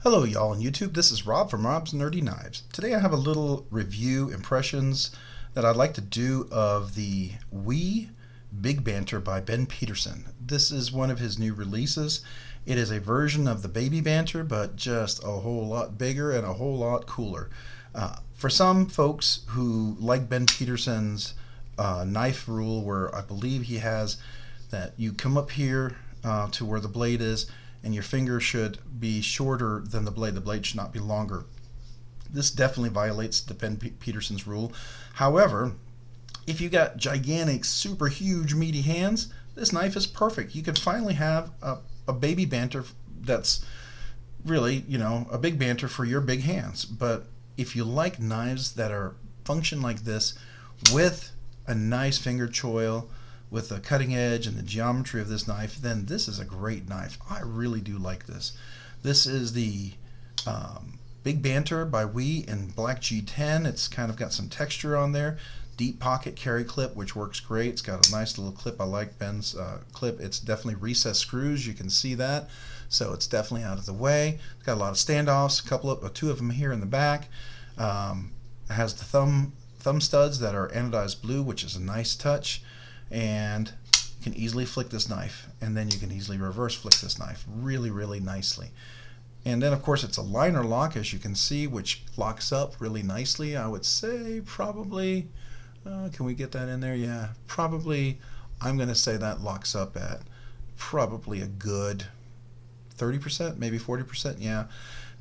Hello y'all on YouTube, this is Rob from Rob's Nerdy Knives. Today I have a little review impressions that I'd like to do of the We Big Banter by Ben Peterson. This is one of his new releases. It is a version of the Baby Banter, but just a whole lot bigger and a whole lot cooler. For some folks who like Ben Peterson's knife rule, where I believe he has that you come up here to where the blade is, and your finger should be shorter than the blade. The blade should not be longer. This definitely violates the Ben Peterson's rule. However, if you got gigantic, super huge, meaty hands, this knife is perfect. You can finally have a baby banter that's really, a big banter for your big hands. But if you like knives that are function like this with a nice finger choil, with the cutting edge and the geometry of this knife, then this is a great knife. I really do like this. This is the Big Banter by We in Black G10. It's kind of got some texture on there. Deep pocket carry clip, which works great. It's got a nice little clip. I like Ben's clip. It's definitely recessed screws. You can see that. So it's definitely out of the way. It's got a lot of standoffs, two of them here in the back. It has the thumb studs that are anodized blue, which is a nice touch. And you can easily flick this knife, and then you can easily reverse flick this knife really nicely. And then of course it's a liner lock, as you can see, which locks up really nicely. I would say probably can we get that in there? Yeah, probably. I'm going to say that locks up at probably a good 30%, maybe 40%. Yeah,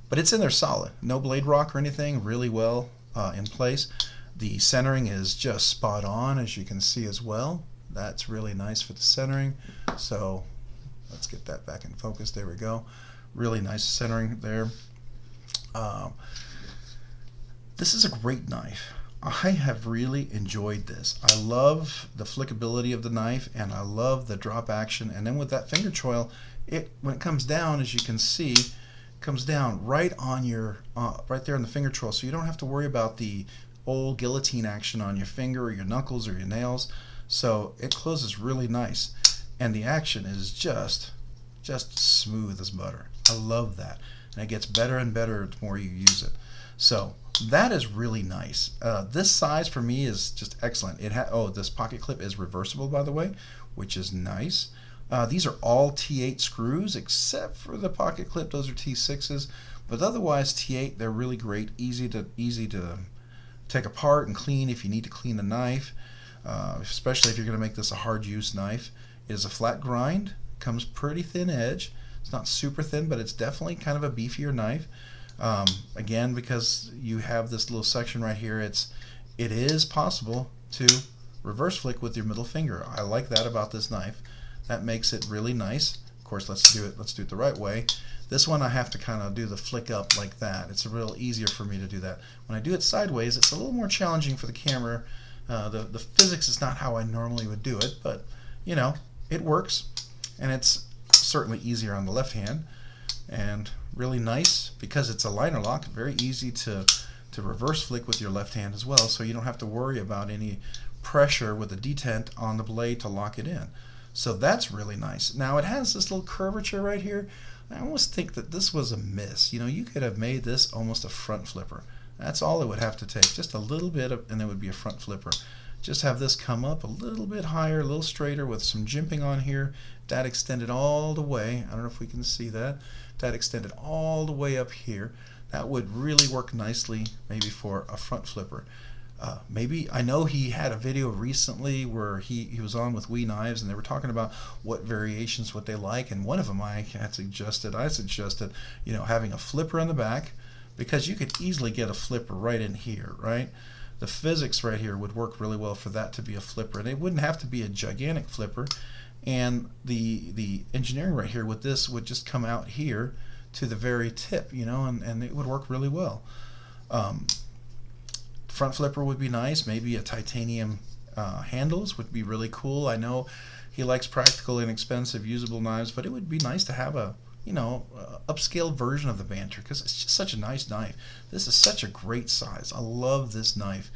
but it's in there solid, no blade rock or anything, really well in place. The centering is just spot on, as you can see as well. That's really nice for the centering. So let's get that back in focus. There we go. Really nice centering there. This is a great knife. I have really enjoyed this. I love the flickability of the knife, and I love the drop action. And then with that finger choil, when it comes down, as you can see, comes down right on your right there on the finger choil, so you don't have to worry about the old guillotine action on your finger or your knuckles or your nails. So it closes really nice, and the action is just smooth as butter. I love that, and it gets better and better the more you use it. So that is really nice. This size for me is just excellent. This pocket clip is reversible, by the way, which is nice. These are all T8 screws except for the pocket clip. Those are T6s, but otherwise T8. They're really great, easy to take apart and clean if you need to clean the knife, especially if you're going to make this a hard use knife. It is a flat grind, comes pretty thin edge. It's not super thin, but it's definitely kind of a beefier knife. Again, because you have this little section right here, it is possible to reverse flick with your middle finger. I like that about this knife. That makes it really nice. Of course, let's do it the right way. This one I have to kind of do the flick up like that. It's a little easier for me to do that. When I do it sideways, it's a little more challenging for the camera. The physics is not how I normally would do it, but it works, and it's certainly easier on the left hand, and really nice because it's a liner lock. Very easy to reverse flick with your left hand as well, so you don't have to worry about any pressure with the detent on the blade to lock it in. So that's really nice. Now it has this little curvature right here. I almost think that this was a miss. You could have made this almost a front flipper. That's all it would have to take, just a little bit and it would be a front flipper. Just have this come up a little bit higher, a little straighter with some jimping on here. That extended all the way. I don't know if we can see that. That extended all the way up here. That would really work nicely maybe for a front flipper. Maybe, I know he had a video recently where he was on with We Knives, and they were talking about what variations what they like, and one of them I suggested having a flipper on the back, because you could easily get a flipper right in here, right? The physics right here would work really well for that to be a flipper, and it wouldn't have to be a gigantic flipper, and the engineering right here with this would just come out here to the very tip, and it would work really well. Front flipper would be nice. Maybe a titanium handles would be really cool. I know he likes practical, inexpensive, usable knives, but it would be nice to have a upscale version of the Banter, because it's just such a nice knife. This is such a great size. I love this knife.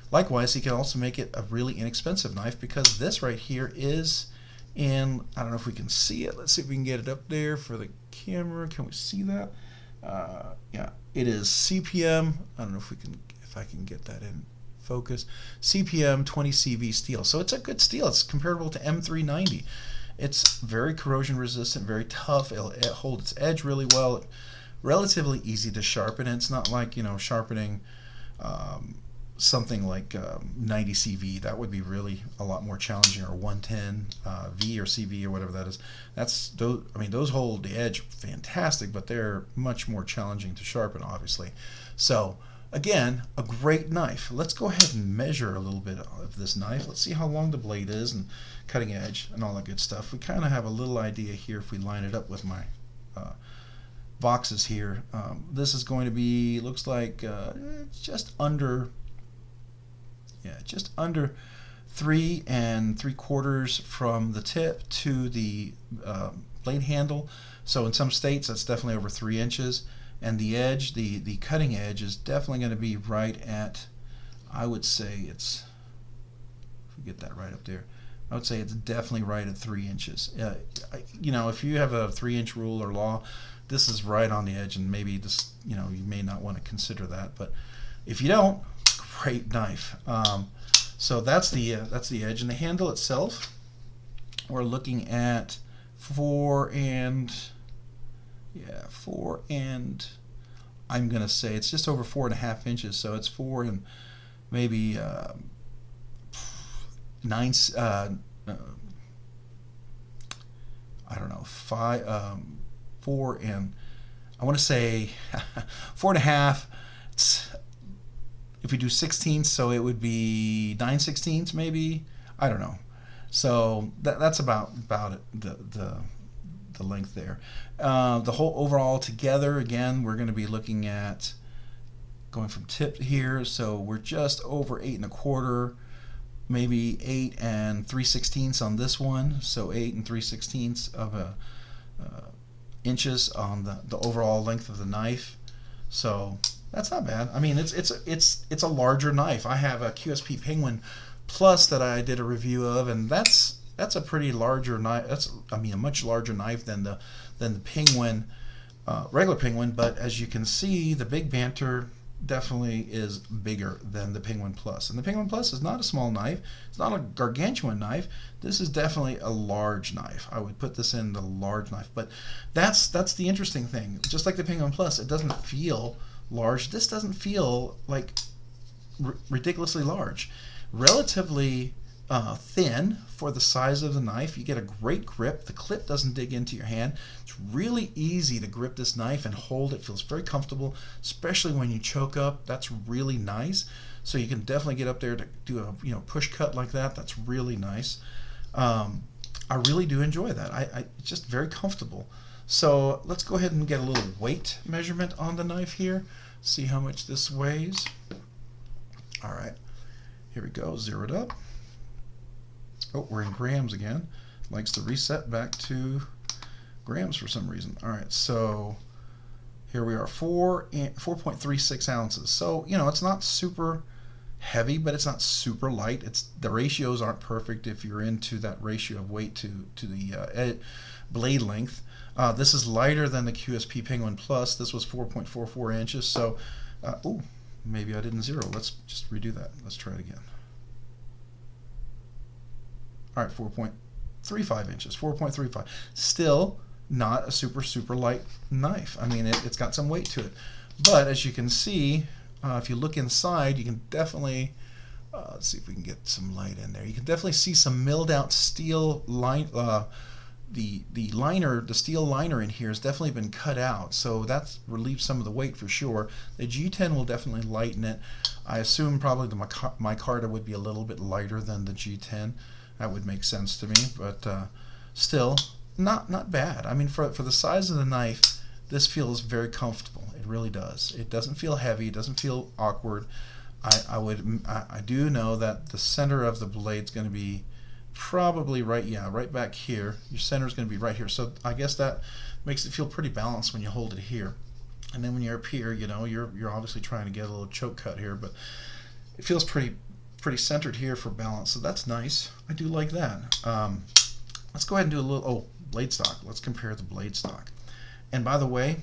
Likewise, he can also make it a really inexpensive knife, because this right here is in, I don't know if we can see it. Let's see if we can get it up there for the camera. Can we see that? Yeah, it is CPM. I don't know if I can get that in focus. CPM 20CV steel. So it's a good steel. It's comparable to M390. It's very corrosion resistant, very tough. It holds its edge really well. Relatively easy to sharpen. It's not like sharpening something like 90 CV. That would be really a lot more challenging, or 110 V or CV or whatever that is. Those hold the edge fantastic, but they're much more challenging to sharpen, obviously. So again, a great knife. Let's go ahead and measure a little bit of this knife. Let's see how long the blade is and cutting edge and all that good stuff. We kind of have a little idea here if we line it up with my boxes here. This is going to be, looks like just under 3 3/4 from the tip to the blade handle. So in some states that's definitely over 3 inches, and the edge, the cutting edge, is definitely going to be right at, I would say it's, if we get that right up there, I would say it's definitely right at 3 inches. If you have a 3-inch rule or law, this is right on the edge, and maybe this, you may not want to consider that, but if you don't, great knife. So that's the edge, and the handle itself, we're looking at 4 and I'm gonna say it's just over 4.5 inches. So it's 4 and maybe 9. I don't know, 5, 4 and I want to say 4.5. If we do 16ths, so it would be 9/16 maybe. I don't know. So that's about it, the length there. The whole overall together, again, we're going to be looking at going from tip here. So we're just over 8 1/4, maybe 8 3/16 on this one. So 8 3/16 of inches on the overall length of the knife. So that's not bad. I mean, it's a larger knife. I have a QSP Penguin Plus that I did a review of, and that's a pretty larger knife. That's a much larger knife than the Penguin, regular Penguin. But as you can see, the Big Banter definitely is bigger than the Penguin Plus. And the Penguin Plus is not a small knife. It's not a gargantuan knife. This is definitely a large knife. I would put this in the large knife. But that's the interesting thing. Just like the Penguin Plus, it doesn't feel large. This doesn't feel like ridiculously large. Relatively thin for the size of the knife. You get a great grip. The clip doesn't dig into your hand. It's really easy to grip this knife and hold. It feels very comfortable, especially when you choke up. That's really nice. So you can definitely get up there to do a push cut like that. That's really nice. I really do enjoy that. It's just very comfortable. So let's go ahead and get a little weight measurement on the knife here. See how much this weighs. All right, here we go. Zero it up. Oh, we're in grams again. Likes to reset back to grams for some reason. All right, so here we are, 4.36 ounces. So it's not super heavy, but it's not super light. The ratios aren't perfect if you're into that ratio of weight to the blade length. This is lighter than the QSP Penguin Plus. This was 4.44 inches. So, maybe I didn't zero. Let's just redo that. Let's try it again. All right, 4.35 inches, 4.35. Still not a super light knife. I mean, it's got some weight to it. But as you can see, if you look inside, you can definitely, let's see if we can get some light in there. You can definitely see some milled out steel line. The steel liner in here has definitely been cut out, so that's relieved some of the weight for sure. The G10 will definitely lighten it. I assume probably the micarta would be a little bit lighter than the G10. That would make sense to me, but still not bad. I mean, for the size of the knife, this feels very comfortable. It really does. It doesn't feel heavy. It doesn't feel awkward. I do know that the center of the blade is going to be probably right back here. Your center is going to be right here. So I guess that makes it feel pretty balanced when you hold it here. And then when you're up here, you're obviously trying to get a little choke cut here, but it feels pretty centered here for balance. So that's nice. I do like that. Let's go ahead and do a little blade stock. Let's compare the blade stock. And by the way,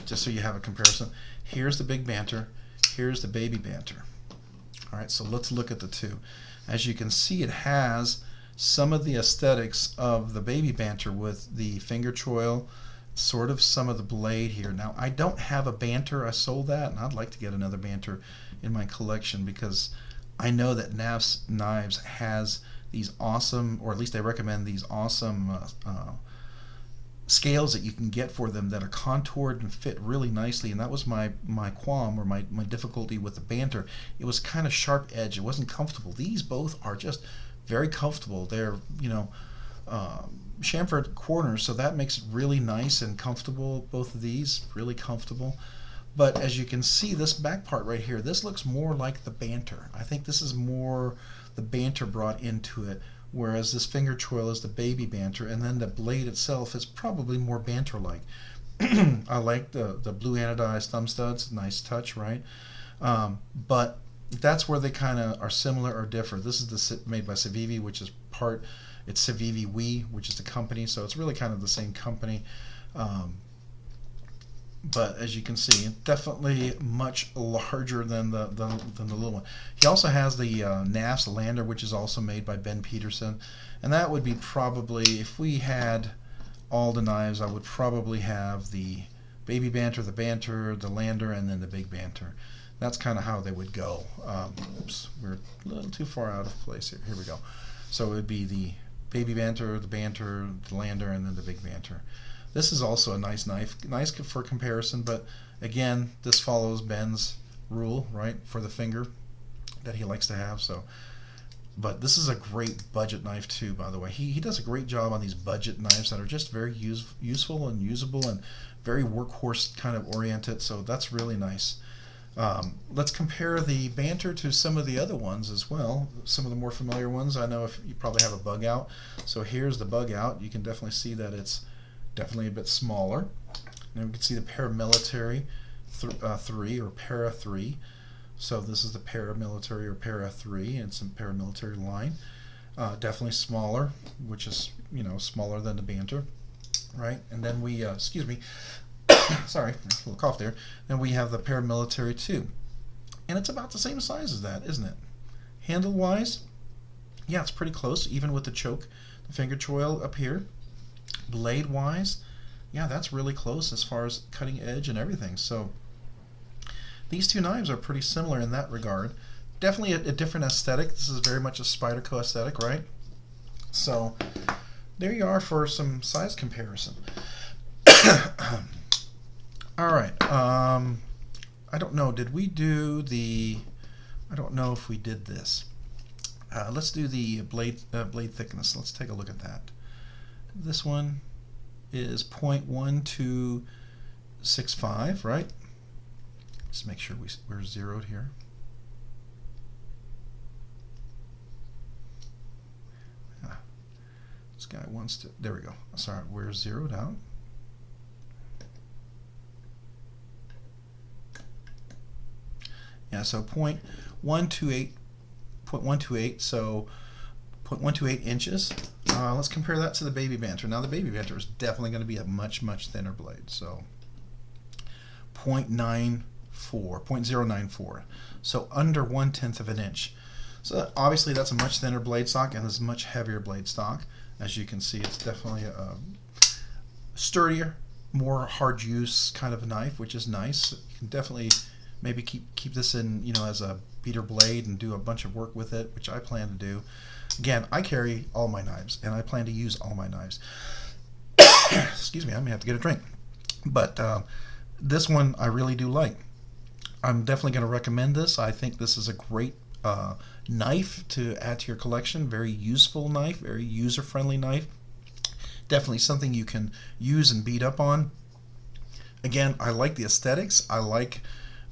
just so you have a comparison. Here's the Big Banter. Here's the Baby Banter. All right, so let's look at the two. As you can see, it has some of the aesthetics of the Baby Banter with the finger choil, sort of some of the blade here. Now, I don't have a Banter. I sold that, and I'd like to get another Banter in my collection because I know that Nav's Knives has these awesome, or at least they recommend these awesome scales that you can get for them that are contoured and fit really nicely. And that was my qualm, or my difficulty with the Banter. It was kind of sharp edge. It wasn't comfortable. These both are just very comfortable. They're, chamfered corners, so that makes it really nice and comfortable. Both of these really comfortable. But as you can see, this back part right here, this looks more like the Banter. I think this is more the Banter brought into it, whereas this finger choil is the Baby Banter, and then the blade itself is probably more Banter-like. I like the blue anodized thumb studs. Nice touch, right? But that's where they kind of are similar or differ. This is made by Civivi, which is it's Civivi We, which is the company, so it's really kind of the same company. But as you can see, definitely much larger than the little one. He also has the NAFS Lander, which is also made by Peterson, and that would be probably, if we had all the knives, I would probably have the Baby Banter, the Lander, and then the Big Banter. That's kind of how they would go. Oops, we're a little too far out of place here. Here we go. So it would be the Baby Banter, the Lander, and then the Big Banter. This is also a nice knife, nice for comparison, but again, this follows Ben's rule, right, for the finger that he likes to have. So, but this is a great budget knife too, by the way. He does a great job on these budget knives that are just very useful and usable and very workhorse kind of oriented, so that's really nice. Let's compare the Banter to some of the other ones as well, some of the more familiar ones. I know if you probably have a bug out. So here's the bug out. You can definitely see that it's definitely a bit smaller. And we can see the Paramilitary 3 or Para 3. So this is the Paramilitary or Para 3, and it's a Paramilitary line. Definitely smaller, which is, smaller than the Banter, right? And then we, excuse me, sorry, a little cough there. Then we have the Paramilitary 2. And it's about the same size as that, isn't it? Handle-wise, yeah, it's pretty close, even with the choke, the finger choil up here. Blade-wise, yeah, that's really close as far as cutting edge and everything. So these two knives are pretty similar in that regard. Definitely a different aesthetic. This is very much a Spyderco aesthetic, right? So there you are for some size comparison. All right. I don't know. Did we do the? I don't know if we did this. Let's do the blade thickness. Let's take a look at that. This one is 0.1265, right? Just make sure we're zeroed here. This guy wants to. There we go. Sorry, we're zeroed out. Yeah, so 0.128, so 0.128 inches. Let's compare that to the Baby Banter. Now the Baby Banter is definitely going to be a much thinner blade, so 0.094, so under 1/10 of an inch. So obviously that's a much thinner blade stock and is a much heavier blade stock. As you can see, it's definitely a sturdier, more hard use kind of a knife, which is nice. You can definitely maybe keep this in, as a beater blade and do a bunch of work with it, which I plan to do. Again, I carry all my knives, and I plan to use all my knives. Excuse me, I may have to get a drink. But this one I really do like. I'm definitely going to recommend this. I think this is a great knife to add to your collection. Very useful knife, very user-friendly knife. Definitely something you can use and beat up on. Again, I like the aesthetics. I like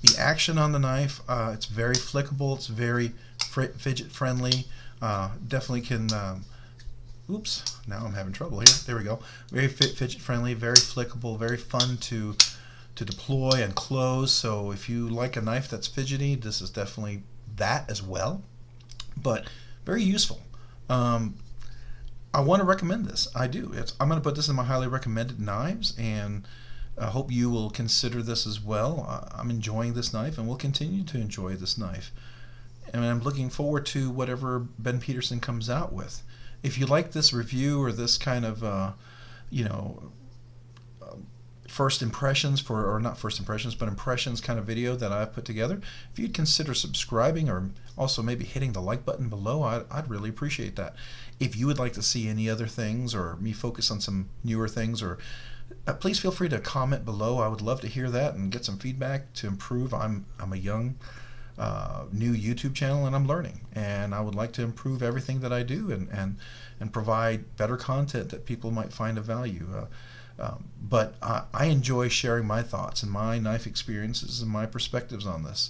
the action on the knife. It's very flickable. It's very fidget-friendly. Definitely can. Oops! Now I'm having trouble here. There we go. Very fidget-friendly, very flickable, very fun to deploy and close. So if you like a knife that's fidgety, this is definitely that as well. But very useful. I want to recommend this. I do. I'm going to put this in my highly recommended knives, and I hope you will consider this as well. I'm enjoying this knife and will continue to enjoy this knife. And I'm looking forward to whatever Ben Peterson comes out with. If you like this review or this kind of, you know, first impressions or not first impressions, but impressions kind of video that I put together, if you'd consider subscribing or also maybe hitting the like button below, I'd really appreciate that. If you would like to see any other things or me focus on some newer things, or please feel free to comment below. I would love to hear that and get some feedback to improve. I'm a young new YouTube channel and I'm learning, and I would like to improve everything that I do and provide better content that people might find of value. But I enjoy sharing my thoughts and my knife experiences and my perspectives on this,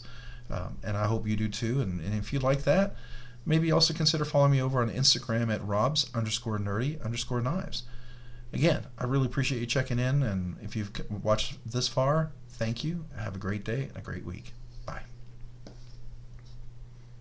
and I hope you do too. And if you like that, maybe also consider following me over on Instagram at robs_nerdy_knives. Again, I really appreciate you checking in, and if you've watched this far, thank you. Have a great day and a great week. Bye.